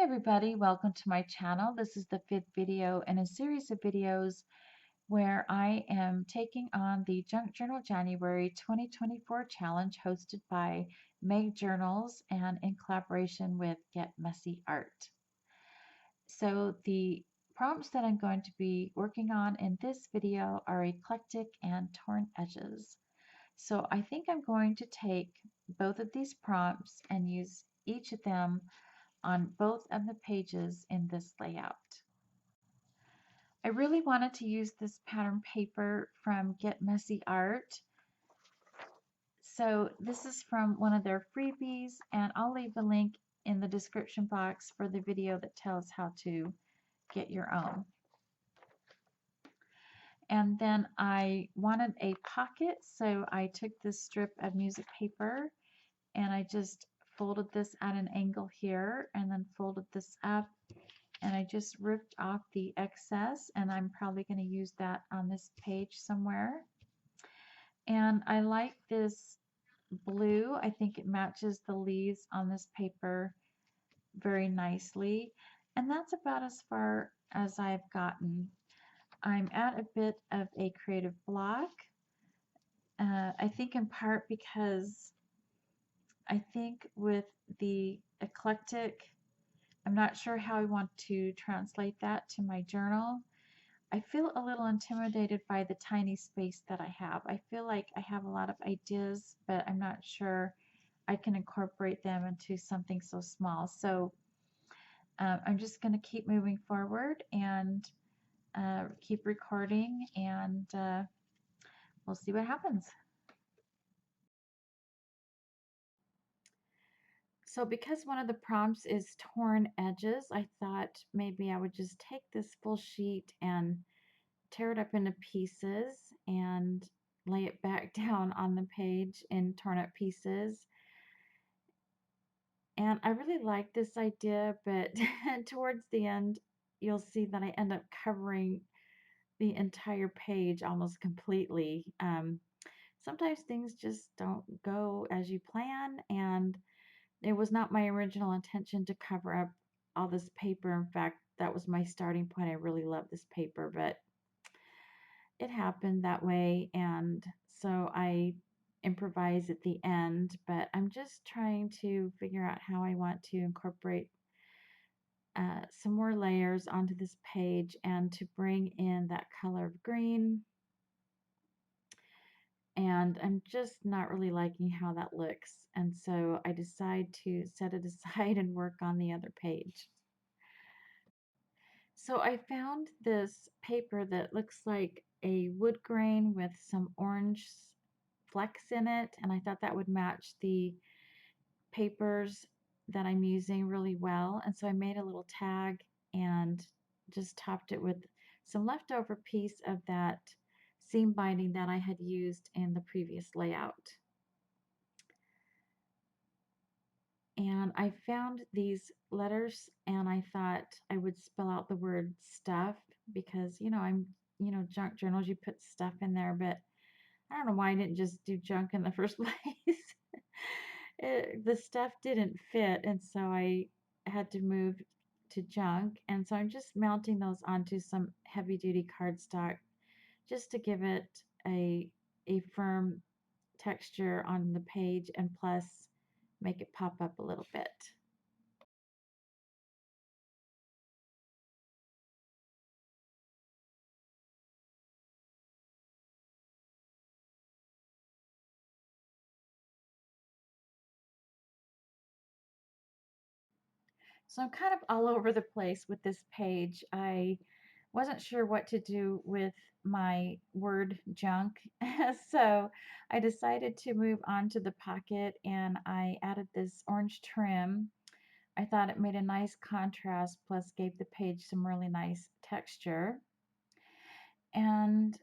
everybody, welcome to my channel. This is the fifth video in a series of videos where I am taking on the Junk Journal January 2024 challenge hosted by Meg Journals and in collaboration with Get Messy Art. So the prompts that I'm going to be working on in this video are eclectic and torn edges. So I think I'm going to take both of these prompts and use each of them on both of the pages in this layout. I really wanted to use this pattern paper from Get Messy Art. So this is from one of their freebies, and I'll leave the link in the description box for the video that tells how to get your own. And then I wanted a pocket, so I took this strip of music paper and I just folded this at an angle here and then folded this up, and I just ripped off the excess, and I'm probably going to use that on this page somewhere. And I like this blue. I think it matches the leaves on this paper very nicely. And that's about as far as I've gotten. I'm at a bit of a creative block. I think in part because I think with the eclectic, I'm not sure how I want to translate that to my journal. I feel a little intimidated by the tiny space that I have. I feel like I have a lot of ideas, but I'm not sure I can incorporate them into something so small. So I'm just going to keep moving forward and keep recording, and we'll see what happens. So because one of the prompts is torn edges, I thought maybe I would just take this full sheet and tear it up into pieces and lay it back down on the page in torn up pieces. And I really like this idea, but towards the end, you'll see that I end up covering the entire page almost completely. Sometimes things just don't go as you plan, and it was not my original intention to cover up all this paper. In fact, that was my starting point. I really love this paper, but it happened that way, and so I improvise at the end, but I'm just trying to figure out how I want to incorporate some more layers onto this page and to bring in that color of green. And I'm just not really liking how that looks, and so I decide to set it aside and work on the other page. So I found this paper that looks like a wood grain with some orange flecks in it, and I thought that would match the papers that I'm using really well. And so I made a little tag and just topped it with some leftover piece of that seam binding that I had used in the previous layout. And I found these letters and I thought I would spell out the word stuff because, junk journals, you put stuff in there, but I don't know why I didn't just do junk in the first place. The stuff didn't fit, and so I had to move to junk. And so I'm just mounting those onto some heavy duty cardstock just to give it a firm texture on the page, and plus make it pop up a little bit. So I'm kind of all over the place with this page. I wasn't sure what to do with my word junk. So I decided to move on to the pocket, and I added this orange trim. I thought it made a nice contrast, plus gave the page some really nice texture. And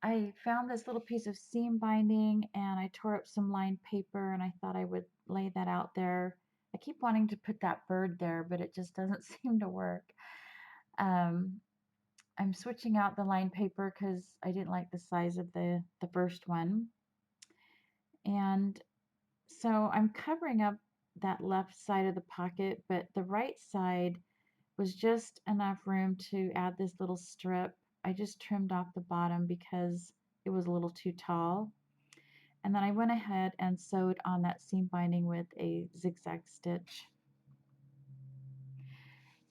I found this little piece of seam binding, and I tore up some lined paper, and I thought I would lay that out there. I keep wanting to put that bird there, but it just doesn't seem to work. Um, I'm switching out the lined paper because I didn't like the size of the first one. And so I'm covering up that left side of the pocket, but the right side was just enough room to add this little strip. I just trimmed off the bottom because it was a little too tall. And then I went ahead and sewed on that seam binding with a zigzag stitch.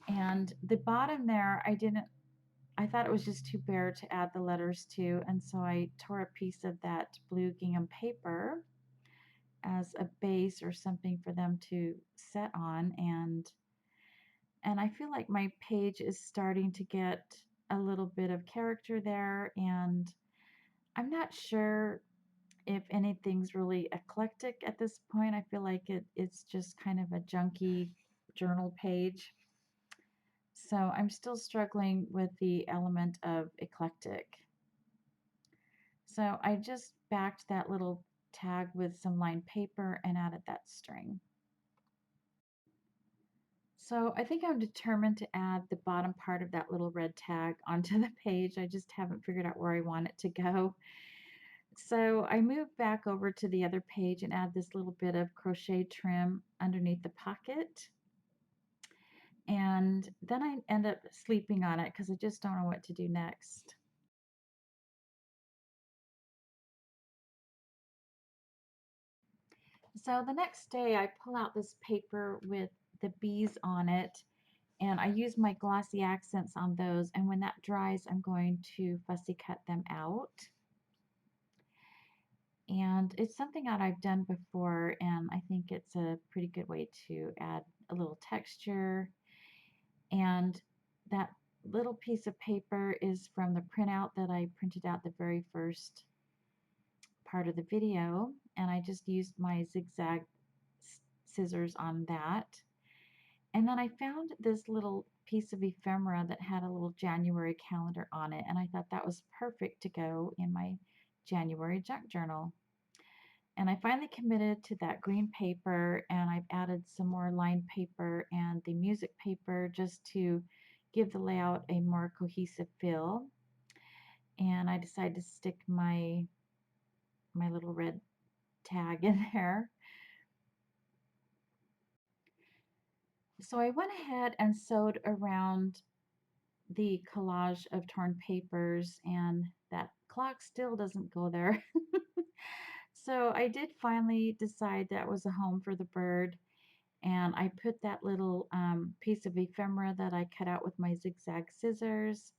And the bottom there, I thought it was just too bare to add the letters to, and so I tore a piece of that blue gingham paper as a base or something for them to set on, and I feel like my page is starting to get a little bit of character there, and I'm not sure if anything's really eclectic at this point. I feel like it's just kind of a junky journal page. So I'm still struggling with the element of eclectic. So I just backed that little tag with some lined paper and added that string. So I think I'm determined to add the bottom part of that little red tag onto the page. I just haven't figured out where I want it to go. So I move back over to the other page and add this little bit of crochet trim underneath the pocket. And then I end up sleeping on it because I just don't know what to do next. So the next day I pull out this paper with the bees on it, and I use my glossy accents on those, and when that dries I'm going to fussy cut them out. And it's something that I've done before, and I think it's a pretty good way to add a little texture. And that little piece of paper is from the printout that I printed out the very first part of the video, and I just used my zigzag scissors on that. And then I found this little piece of ephemera that had a little January calendar on it, and I thought that was perfect to go in my January junk journal. And I finally committed to that green paper, and I've added some more lined paper and the music paper just to give the layout a more cohesive feel. And I decided to stick my little red tag in there. So I went ahead and sewed around the collage of torn papers, and that clock still doesn't go there. So I did finally decide that was a home for the bird, and I put that little piece of ephemera that I cut out with my zigzag scissors.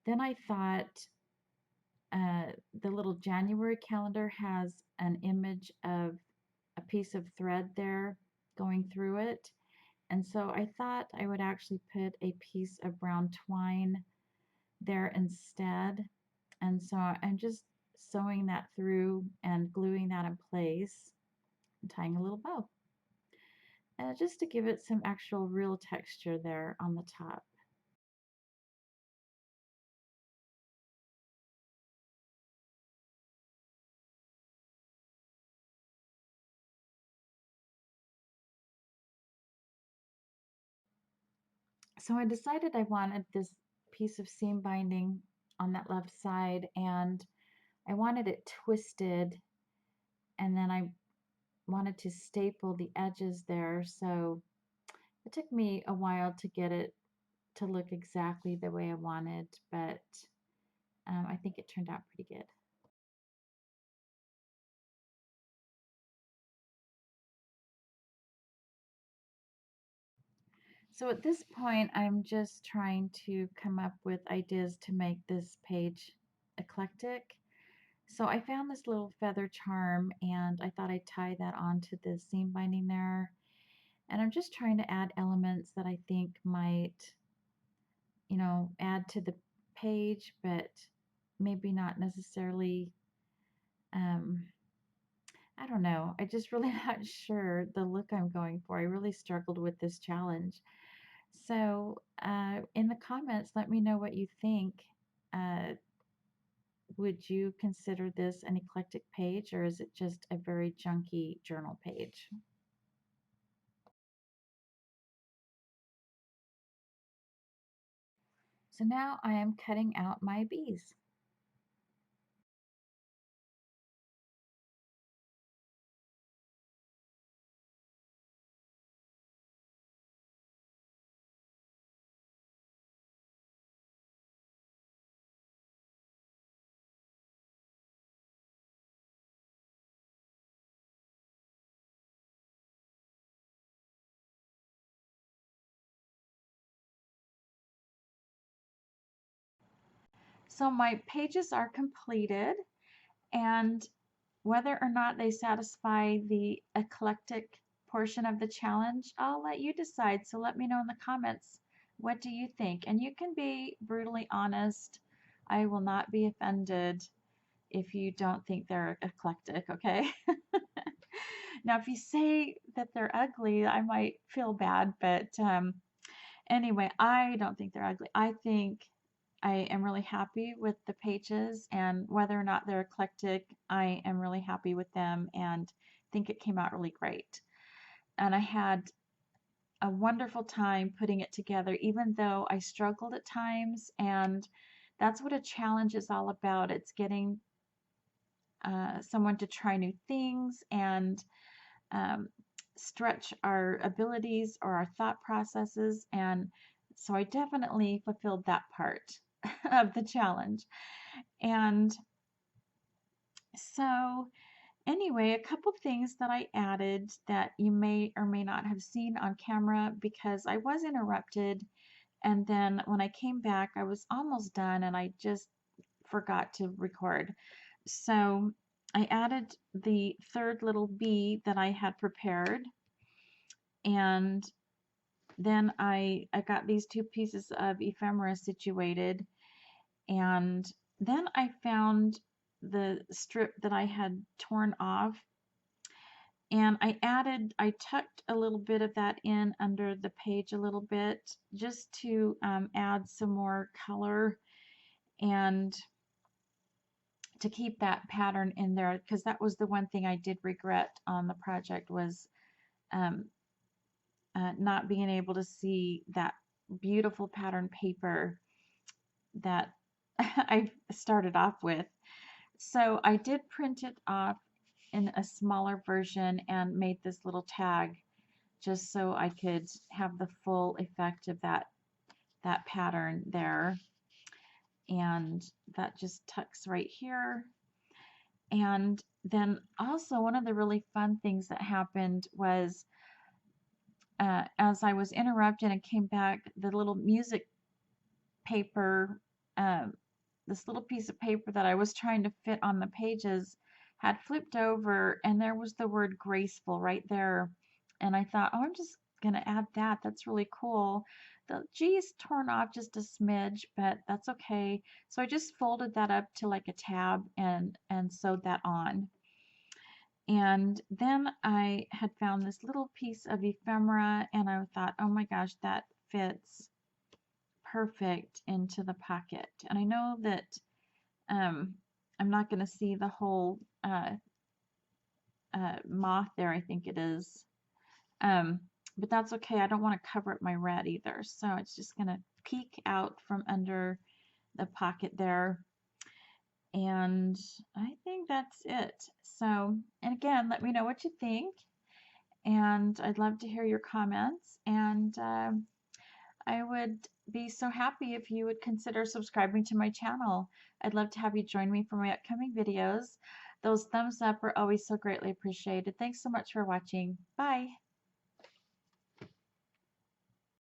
Then I thought the little January calendar has an image of a piece of thread there going through it. And so I thought I would actually put a piece of brown twine there instead. And so I'm just sewing that through and gluing that in place and tying a little bow. Just to give it some actual real texture there on the top. So I decided I wanted this piece of seam binding on that left side, and I wanted it twisted, and then I wanted to staple the edges there. So it took me a while to get it to look exactly the way I wanted, but I think it turned out pretty good. So at this point, I'm just trying to come up with ideas to make this page eclectic. So I found this little feather charm, and I thought I'd tie that onto the seam binding there. And I'm just trying to add elements that I think might, add to the page, but maybe not necessarily, um, I don't know. I just really not sure the look I'm going for. I really struggled with this challenge. So in the comments, let me know what you think. Uh, would you consider this an eclectic page, or is it just a very junky journal page? So now I am cutting out my bees. So my pages are completed, and whether or not they satisfy the eclectic portion of the challenge, I'll let you decide. So let me know in the comments, what do you think? And you can be brutally honest. I will not be offended if you don't think they're eclectic, okay? Now, if you say that they're ugly, I might feel bad, but anyway, I don't think they're ugly. I think I am really happy with the pages, and whether or not they're eclectic, I am really happy with them and think it came out really great. And I had a wonderful time putting it together, even though I struggled at times. And that's what a challenge is all about. It's getting someone to try new things and um, stretch our abilities or our thought processes. And so I definitely fulfilled that part of the challenge. And so, anyway, a couple things that I added that you may or may not have seen on camera because I was interrupted. And then when I came back, I was almost done and I just forgot to record. So I added the third little bee that I had prepared, and then I got these two pieces of ephemera situated, and then I found the strip that I had torn off, and I tucked a little bit of that in under the page a little bit just to add some more color and to keep that pattern in there, because that was the one thing I did regret on the project was um, not being able to see that beautiful pattern paper that I started off with. So I did print it off in a smaller version and made this little tag just so I could have the full effect of that pattern there. And that just tucks right here. And then also one of the really fun things that happened was as I was interrupted and came back, the little music paper, um, this little piece of paper that I was trying to fit on the pages had flipped over, and there was the word graceful right there. And I thought, oh, I'm just going to add that. That's really cool. The G is torn off just a smidge, but that's okay. So I just folded that up to like a tab and sewed that on. And then I had found this little piece of ephemera, and I thought, oh my gosh, that fits perfect into the pocket. And I know that I'm not going to see the whole moth there, I think it is. Um, but that's okay. I don't want to cover up my red either. So it's just going to peek out from under the pocket there. And I think that's it. So, and again, let me know what you think. And I'd love to hear your comments. And I would be so happy if you would consider subscribing to my channel. I'd love to have you join me for my upcoming videos. Those thumbs up are always so greatly appreciated. Thanks so much for watching. Bye.